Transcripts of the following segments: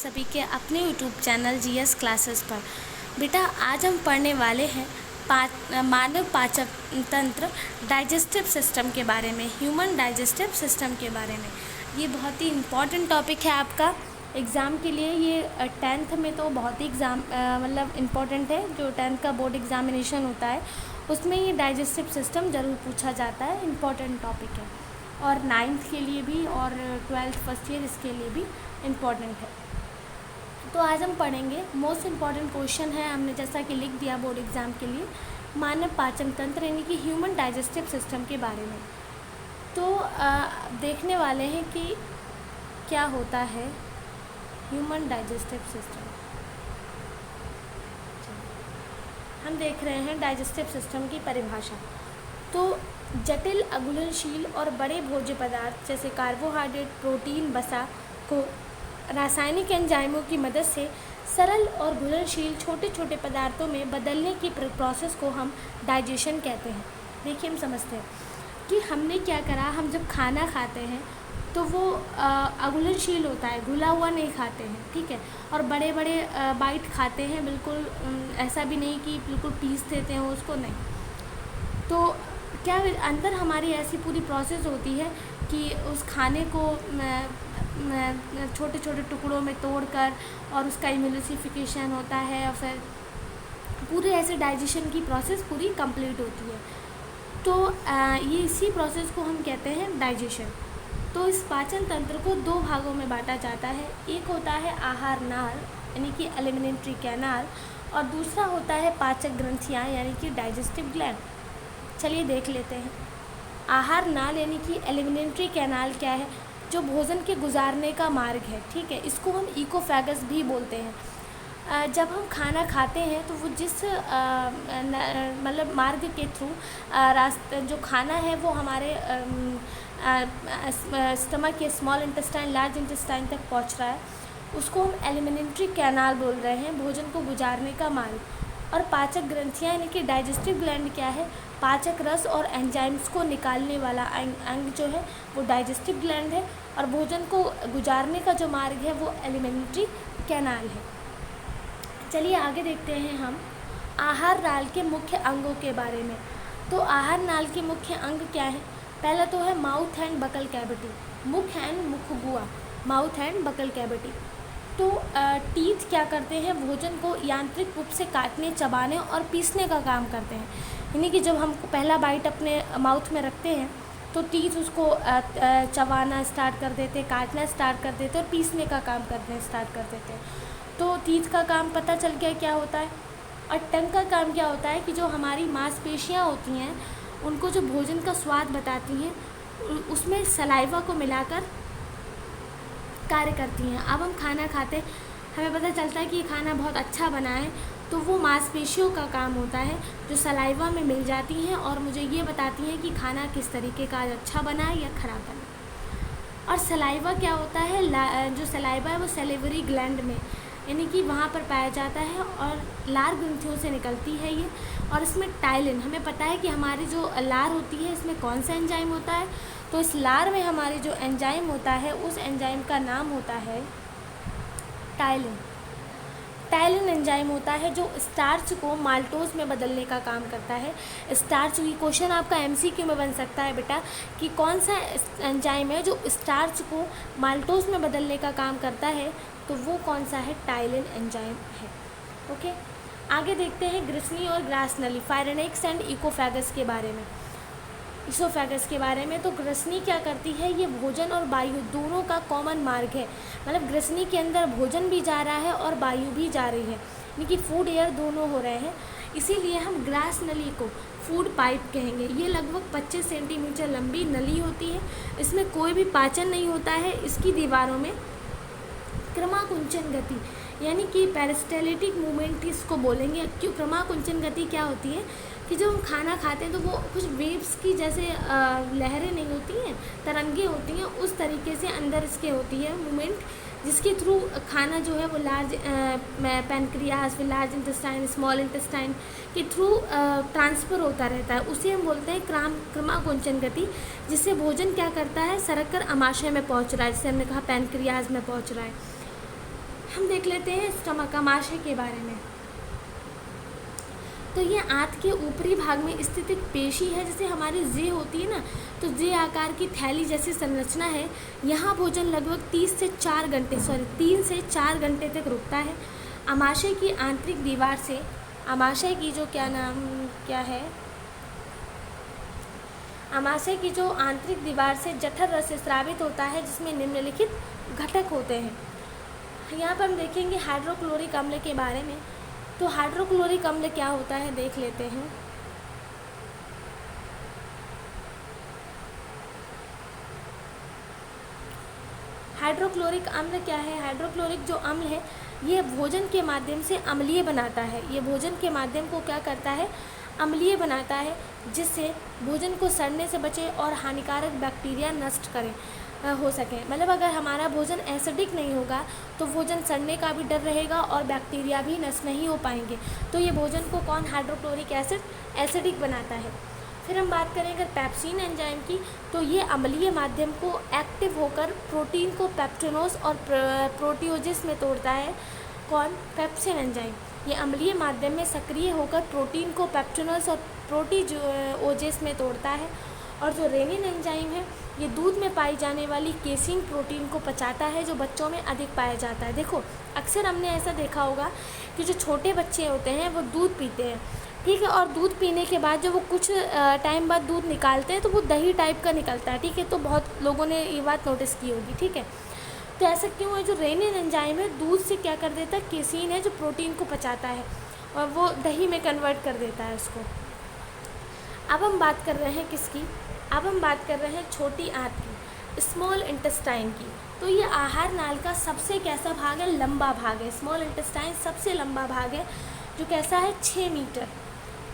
सभी के अपने यूट्यूब चैनल जीएस क्लासेस पर। बेटा आज हम पढ़ने वाले हैं मानव पाचन तंत्र डाइजेस्टिव सिस्टम के बारे में, ह्यूमन डाइजेस्टिव सिस्टम के बारे में। ये बहुत ही इम्पॉर्टेंट टॉपिक है आपका एग्ज़ाम के लिए। ये 10th में तो बहुत ही मतलब इम्पॉर्टेंट है। जो 10th का बोर्ड एग्ज़ामिनेशन होता है उसमें ये डाइजेस्टिव सिस्टम ज़रूर पूछा जाता है, इम्पॉर्टेंट टॉपिक है। और 9th के लिए भी और 12th फर्स्ट ईयर इसके लिए भी इम्पॉर्टेंट है। तो आज हम पढ़ेंगे मोस्ट इम्पॉर्टेंट क्वेश्चन है, हमने जैसा कि लिख दिया बोर्ड एग्ज़ाम के लिए, मानव पाचन तंत्र यानी कि ह्यूमन डाइजेस्टिव सिस्टम के बारे में। तो देखने वाले हैं कि क्या होता है ह्यूमन डाइजेस्टिव सिस्टम। हम देख रहे हैं डाइजेस्टिव सिस्टम की परिभाषा। तो जटिल अघुलनशील और बड़े भोज्य पदार्थ जैसे कार्बोहाइड्रेट, प्रोटीन, वसा को रासायनिक एंजाइमों की मदद से सरल और घुलनशील छोटे छोटे पदार्थों में बदलने की प्रोसेस को हम डाइजेशन कहते हैं। देखिए हम समझते हैं कि हमने क्या करा। हम जब खाना खाते हैं तो वो अघुलनशील होता है, घुला हुआ नहीं खाते हैं, ठीक है। और बड़े बड़े बाइट खाते हैं, बिल्कुल ऐसा भी नहीं कि बिल्कुल पीस देते हैं उसको, नहीं। तो क्या अंदर हमारी ऐसी पूरी प्रोसेस होती है कि उस खाने को छोटे छोटे टुकड़ों में तोड़कर और उसका इम्यूनिफिकेशन होता है और फिर पूरे ऐसे डाइजेशन की प्रोसेस पूरी कंप्लीट होती है। तो ये इसी प्रोसेस को हम कहते हैं डाइजेशन। तो इस पाचन तंत्र को दो भागों में बांटा जाता है। एक होता है आहार नाल यानी कि एलिमेंट्री कैनाल, और दूसरा होता है पाचक ग्रंथियाँ यानी कि डाइजेस्टिव ग्लैंड। चलिए देख लेते हैं। आहार नाल यानी कि एलिमेंट्री कैनाल क्या है? जो भोजन के गुजारने का मार्ग है, ठीक है। इसको हम इकोफेगस भी बोलते हैं। जब हम खाना खाते हैं तो वो जिस मतलब मार्ग के थ्रू रास्ते जो खाना है वो हमारे स्टमक या स्मॉल इंटेस्टाइन, लार्ज इंटेस्टाइन तक पहुंच रहा है, उसको हम एलिमेंट्री कैनाल बोल रहे हैं, भोजन को गुजारने का मार्ग। और पाचक ग्रंथियाँ यानी कि डाइजेस्टिव ग्लैंड क्या है? पाचक रस और एंजाइम्स को निकालने वाला अंग जो है वो डाइजेस्टिव ग्लैंड है, और भोजन को गुजारने का जो मार्ग है वो एलिमेंट्री कैनाल है। चलिए आगे देखते हैं हम आहार नाल के मुख्य अंगों के बारे में। तो आहार नाल के मुख्य अंग क्या है? पहला तो है माउथ एंड बकल कैविटी, मुख एंड मुखगुआ, माउथ एंड बकल कैविटी। तो टीथ क्या करते हैं? भोजन को यांत्रिक रूप से काटने, चबाने और पीसने का काम करते हैं। यानी कि जब हम पहला बाइट अपने माउथ में रखते हैं तो टीथ उसको चबाना स्टार्ट कर देते, काटना स्टार्ट कर देते और पीसने का काम करने स्टार्ट कर देते हैं। तो टीथ का काम पता चल गया क्या होता है। और टंग का काम क्या होता है कि जो हमारी मांसपेशियाँ होती हैं उनको जो भोजन का स्वाद बताती हैं उसमें सलाइवा को मिलाकर कार्य करती हैं। अब हम खाना खाते हमें पता चलता है कि ये खाना बहुत अच्छा बना है, तो वो मांसपेशियों का काम होता है जो सलाइवा में मिल जाती हैं और मुझे ये बताती हैं कि खाना किस तरीके का अच्छा बना है या ख़राब बना। और सलाइवा क्या होता है? जो सलाइवा है वो सैलिवरी ग्लैंड में यानी कि वहाँ पर पाया जाता है और लार ग्रंथियों से निकलती है ये। और इसमें टाइलिन, हमें पता है कि हमारी जो लार होती है इसमें कौन सा एंजाइम होता है? तो इस लार में हमारी जो एंजाइम होता है उस एंजाइम का नाम होता है टाइलिन। टाइलिन एंजाइम होता है जो स्टार्च को माल्टोज में बदलने का काम करता है। स्टार्च की क्वेश्चन आपका एमसीक्यू में बन सकता है बेटा कि कौन सा एंजाइम है जो स्टार्च को माल्टोज में बदलने का काम करता है, तो वो कौन सा है? टाइलिन एंजाइम है। ओके, आगे देखते हैं ग्रिसनी और ग्रास नली, फायरेनेक्स एंड इकोफेगस के बारे में, इसोफेगस के बारे में। तो ग्रसनी क्या करती है? ये भोजन और वायु दोनों का कॉमन मार्ग है। मतलब ग्रसनी के अंदर भोजन भी जा रहा है और वायु भी जा रही है, यानी कि फूड एयर दोनों हो रहे हैं। इसीलिए हम ग्रास नली को फूड पाइप कहेंगे। ये लगभग 25 सेंटीमीटर लंबी नली होती है। इसमें कोई भी पाचन नहीं होता है। इसकी दीवारों में क्रमाकुंचन गति यानी कि पेरिस्टाल्टिक मूवमेंट इसको बोलेंगे। क्यों क्रमाकुंचन गति क्या होती है कि जब हम खाना खाते हैं तो वो कुछ वेव्स की जैसे लहरें नहीं होती हैं, तरंगे होती हैं, उस तरीके से अंदर इसके होती है मूवमेंट, जिसके थ्रू खाना जो है वो लार्ज पैनक्रियाज, फिर लार्ज इंटेस्टाइन, स्मॉल इंटेस्टाइन के थ्रू ट्रांसफ़र होता रहता है। उसे हम बोलते हैं क्रमाकुंचन गति, जिससे भोजन क्या करता है? सरक कर अमाशय में पहुँच रहा है, जैसे हमने कहा पैनक्रियाज में पहुँच रहा हम देख लेते हैं स्टमक, अमाशय के बारे में। तो ये आंत के ऊपरी भाग में स्थित एक पेशी है, जैसे हमारी जे होती है ना, तो जे आकार की थैली जैसी संरचना है। यहाँ भोजन लगभग 3 से 4 घंटे तक रुकता है। अमाशय की आंतरिक दीवार से, अमाशय की जो अमाशय की जो आंतरिक दीवार से जठर रस स्रावित होता है, जिसमें निम्नलिखित घटक होते हैं। यहाँ पर हम देखेंगे हाइड्रोक्लोरिक अम्ल के बारे में। तो हाइड्रोक्लोरिक अम्ल क्या होता है देख लेते हैं। हाइड्रोक्लोरिक अम्ल क्या है? हाइड्रोक्लोरिक जो अम्ल है ये भोजन के माध्यम से अम्लीय बनाता है। ये भोजन के माध्यम को क्या करता है? अम्लीय बनाता है, जिससे भोजन को सड़ने से बचे और हानिकारक बैक्टीरिया नष्ट करें हो सके। मतलब अगर हमारा भोजन एसिडिक नहीं होगा तो भोजन सड़ने का भी डर रहेगा और बैक्टीरिया भी नष्ट नहीं हो पाएंगे। तो ये भोजन को कौन? हाइड्रोक्लोरिक एसिड एसिडिक बनाता है। फिर हम बात करें अगर पेप्सिन एंजाइम की, तो ये अम्लीय माध्यम को एक्टिव होकर प्रोटीन को पेप्टोनोस और प्रोटियोजिस में तोड़ता है। कौन? Pepsin enzyme. ये अम्लीय माध्यम में सक्रिय होकर प्रोटीन को पेप्टोनोस और प्रोटियोजिस में तोड़ता है। और जो रेनिन एंजाइम है ये दूध में पाई जाने वाली केसीन प्रोटीन को पचाता है, जो बच्चों में अधिक पाया जाता है। देखो अक्सर हमने ऐसा देखा होगा कि जो छोटे बच्चे होते हैं वो दूध पीते हैं, ठीक है, और दूध पीने के बाद जब वो कुछ टाइम बाद दूध निकालते हैं तो वो दही टाइप का निकलता है, ठीक है। तो बहुत लोगों ने ये बात नोटिस की होगी, ठीक है। तो ऐसा क्यों है? जो रेनिन एंजाइम है दूध से क्या कर देता है? केसीन है जो प्रोटीन को पचाता है और वो दही में कन्वर्ट कर देता है उसको। अब हम बात कर रहे हैं किसकी? अब हम बात कर रहे हैं छोटी आंत की, स्मॉल इंटेस्टाइन की। तो ये आहार नाल का सबसे कैसा भाग है? लंबा भाग है। स्मॉल इंटेस्टाइन सबसे लंबा भाग है, जो कैसा है? 6 मीटर।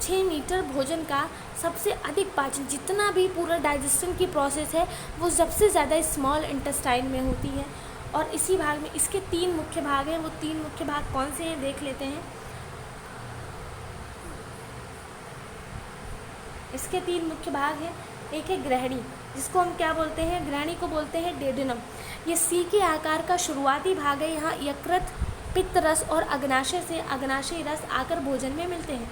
6 मीटर भोजन का सबसे अधिक पाचन, जितना भी पूरा डाइजेशन की प्रोसेस है वो सबसे ज़्यादा स्मॉल इंटेस्टाइन में होती है। और इसी भाग में इसके 3 मुख्य भाग हैं। वो 3 मुख्य भाग कौन से हैं देख लेते हैं। इसके 3 मुख्य भाग हैं। एक है ग्रहणी, जिसको हम क्या बोलते हैं? ग्रहणी को बोलते हैं डेडिनम। ये सी के आकार का शुरुआती भाग है। यहाँ यकृत, पित्त रस और अग्नाशय से अग्नाशयी रस आकर भोजन में मिलते हैं।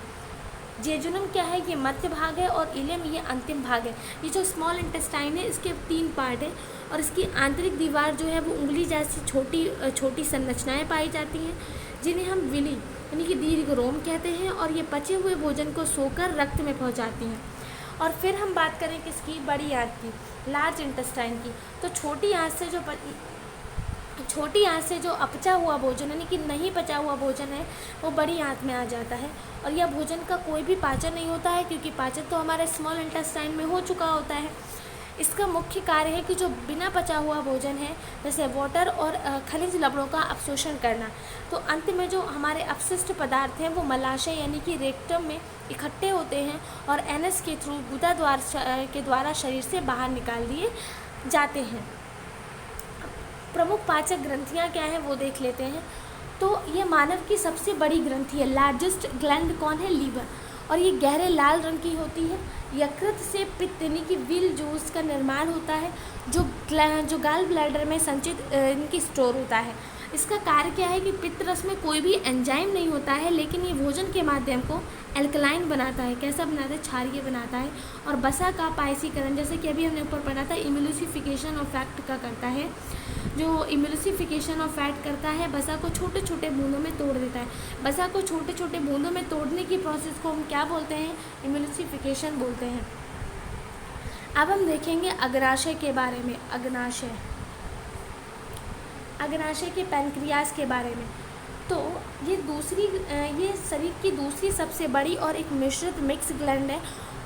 जेजुनम क्या है? ये मध्य भाग है। और इलियम ये अंतिम भाग है। ये जो स्मॉल इंटेस्टाइन है इसके 3 पार्ट हैं और इसकी आंतरिक दीवार जो है वो उंगली जैसी छोटी छोटी संरचनाएं पाई जाती हैं, जिन्हें हम विली यानी कि दीर्घ रोम कहते हैं। और ये पचे हुए भोजन को सोकर रक्त में पहुँचाती हैं। और फिर हम बात करें किसकी? बड़ी आंत की, लार्ज इंटेस्टाइन की। तो छोटी आंत से जो अपचा हुआ भोजन यानी कि नहीं पचा हुआ भोजन है वो बड़ी आंत में आ जाता है। और यह भोजन का कोई भी पाचन नहीं होता है, क्योंकि पाचन तो हमारे स्मॉल इंटेस्टाइन में हो चुका होता है। इसका मुख्य कार्य है कि जो बिना पचा हुआ भोजन है, जैसे वाटर और खनिज लवणों का अवशोषण करना। तो अंत में जो हमारे अपशिष्ट पदार्थ हैं वो मलाशय यानी कि रेक्टम में इकट्ठे होते हैं और एनएस के थ्रू गुदा के द्वारा शरीर से बाहर निकाल दिए जाते हैं। प्रमुख पाचक ग्रंथियाँ क्या हैं वो देख लेते हैं। तो ये मानव की सबसे बड़ी ग्रंथि है। लार्जेस्ट ग्लैंड कौन है? लीवर। और ये गहरे लाल रंग की होती है। यकृत से पित्त यानी कि विल जूस का निर्माण होता है, जो गाल ब्लैडर में संचित इनकी स्टोर होता है। इसका कार्य क्या है कि पित्त रस में कोई भी एंजाइम नहीं होता है, लेकिन ये भोजन के माध्यम को एल्कलाइन बनाता है। कैसा बनाता है? क्षारीय बनाता है। और वसा का पायसीकरण, जैसे कि अभी हमने ऊपर पढ़ा था, इम्यूलिसिफिकेशन ऑफ फैट का करता है। जो इम्यूलिसिफिकेशन ऑफ फैट करता है, वसा को छोटे छोटे बूंदों में तोड़ देता है। वसा को छोटे छोटे बूंदों में तोड़ने की प्रोसेस को हम क्या बोलते हैं? इम्यूलिसिफिकेशन बोलते हैं। अब हम देखेंगे अग्नाशय के बारे में। अग्नाशय के पैनक्रियाज के बारे में। तो ये शरीर की दूसरी सबसे बड़ी और एक मिश्रित मिक्स ग्लैंड है,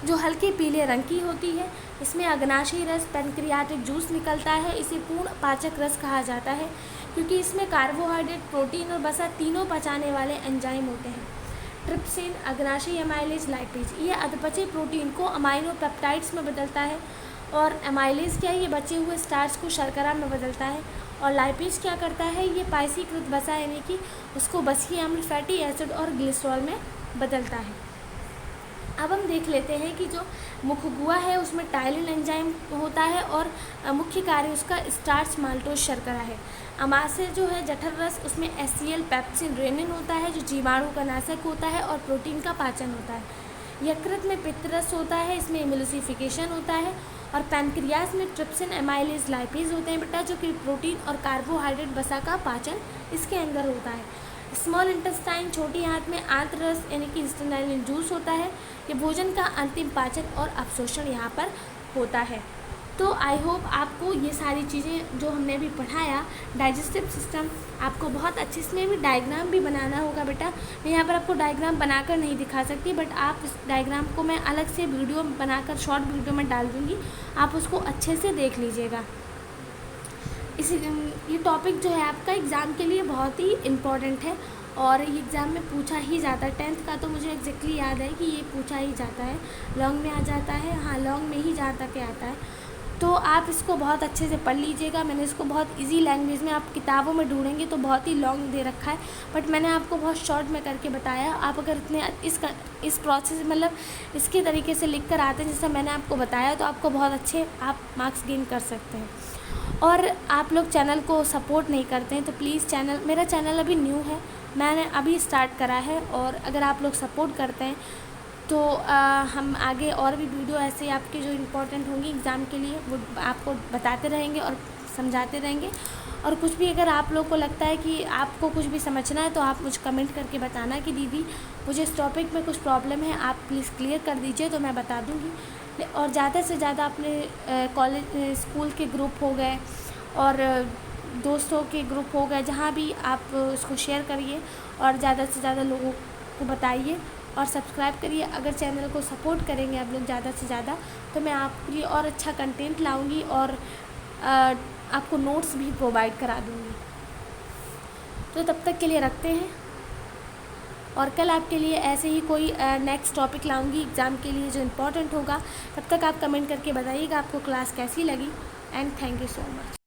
जो हल्के पीले रंग की होती है। इसमें अग्नाशयी रस, पैनक्रियाटिक जूस निकलता है। इसे पूर्ण पाचक रस कहा जाता है, क्योंकि इसमें कार्बोहाइड्रेट, प्रोटीन और वसा तीनों पचाने वाले एंजाइम होते हैं। ट्रिप्सिन, अग्नाशयी एमाइलेज, लाइपेज, ये अधपचे प्रोटीन को अमाइनो पेप्टाइड्स में बदलता है। और एमाइलेज क्या है? ये बचे हुए स्टार्च को शर्करा में बदलता है। और लाइपेज क्या करता है? ये पायसीकृत वसा यानी कि उसको बसीय अम्ल, फैटी एसिड और ग्लिसरॉल में बदलता है। अब हम देख लेते हैं कि जो मुखगुआ है उसमें टाइलिन एंजाइम होता है और मुख्य कार्य उसका स्टार्च माल्टोज शर्करा है। अमाशय जो है जठर रस, उसमें HCl पेप्सिन रेनिन होता है जो जीवाणु का नाशक होता है और प्रोटीन का पाचन होता है। यकृत में पित्तरस होता है, इसमें इम्यूलोसिफिकेशन होता है। और पैनक्रियास में ट्रिप्सिन एमाइलेज लाइपेज होते हैं बेटा, जो कि प्रोटीन और कार्बोहाइड्रेट वसा का पाचन इसके अंदर होता है। स्मॉल इंटेस्टाइन छोटी आंत में आंत्ररस यानी कि इंटेस्टाइनल जूस होता है। ये भोजन का अंतिम पाचन और अवशोषण यहाँ पर होता है। तो आई होप आपको ये सारी चीज़ें जो हमने अभी पढ़ाया, डाइजेस्टिव सिस्टम आपको बहुत अच्छे, इसमें भी डायग्राम भी बनाना होगा बेटा। मैं यहाँ पर आपको डायग्राम बनाकर नहीं दिखा सकती, बट आप इस डायग्राम को मैं अलग से वीडियो बनाकर शॉर्ट वीडियो में डाल दूँगी, आप उसको अच्छे से देख लीजिएगा। ये टॉपिक जो है आपका एग्ज़ाम के लिए बहुत ही इम्पॉर्टेंट है और ये एग्ज़ाम में पूछा ही जाता है। 10th का तो मुझे एग्जैक्टली याद है कि ये पूछा ही जाता है, लॉन्ग में आ जाता है, हाँ लॉन्ग में ही जहाँ तक आता है। तो आप इसको बहुत अच्छे से पढ़ लीजिएगा। मैंने इसको बहुत इजी लैंग्वेज में, आप किताबों में ढूंढेंगे तो बहुत ही लॉन्ग दे रखा है, बट मैंने आपको बहुत शॉर्ट में करके बताया। आप अगर इतने इस प्रोसेस मतलब इसके तरीके से लिख कर आते हैं जैसा मैंने आपको बताया, तो आपको बहुत अच्छे आप मार्क्स गेन कर सकते हैं। और आप लोग चैनल को सपोर्ट नहीं करते हैं तो प्लीज़ मेरा चैनल अभी न्यू है, मैंने अभी स्टार्ट करा है, और अगर आप लोग सपोर्ट करते हैं तो हम आगे और भी वीडियो ऐसे आपके जो इम्पोर्टेंट होंगी एग्ज़ाम के लिए वो आपको बताते रहेंगे और समझाते रहेंगे। और कुछ भी अगर आप लोग को लगता है कि आपको कुछ भी समझना है तो आप मुझे कमेंट करके बताना कि दीदी मुझे इस टॉपिक में कुछ प्रॉब्लम है, आप प्लीज़ क्लियर कर दीजिए, तो मैं बता दूँगी। और ज़्यादा से ज़्यादा अपने कॉलेज स्कूल के ग्रुप हो गए और दोस्तों के ग्रुप हो गए, जहाँ भी आप इसको शेयर करिए और ज़्यादा से ज़्यादा लोगों को बताइए और सब्सक्राइब करिए। अगर चैनल को सपोर्ट करेंगे आप लोग ज़्यादा से ज़्यादा, तो मैं आपके लिए और अच्छा कंटेंट लाऊंगी और आपको नोट्स भी प्रोवाइड करा दूँगी। तो तब तक के लिए रखते हैं, और कल आपके लिए ऐसे ही कोई नेक्स्ट टॉपिक लाऊंगी एग्ज़ाम के लिए जो इम्पोर्टेंट होगा। तब तक आप कमेंट करके बताइएगा आपको क्लास कैसी लगी। And thank you so much.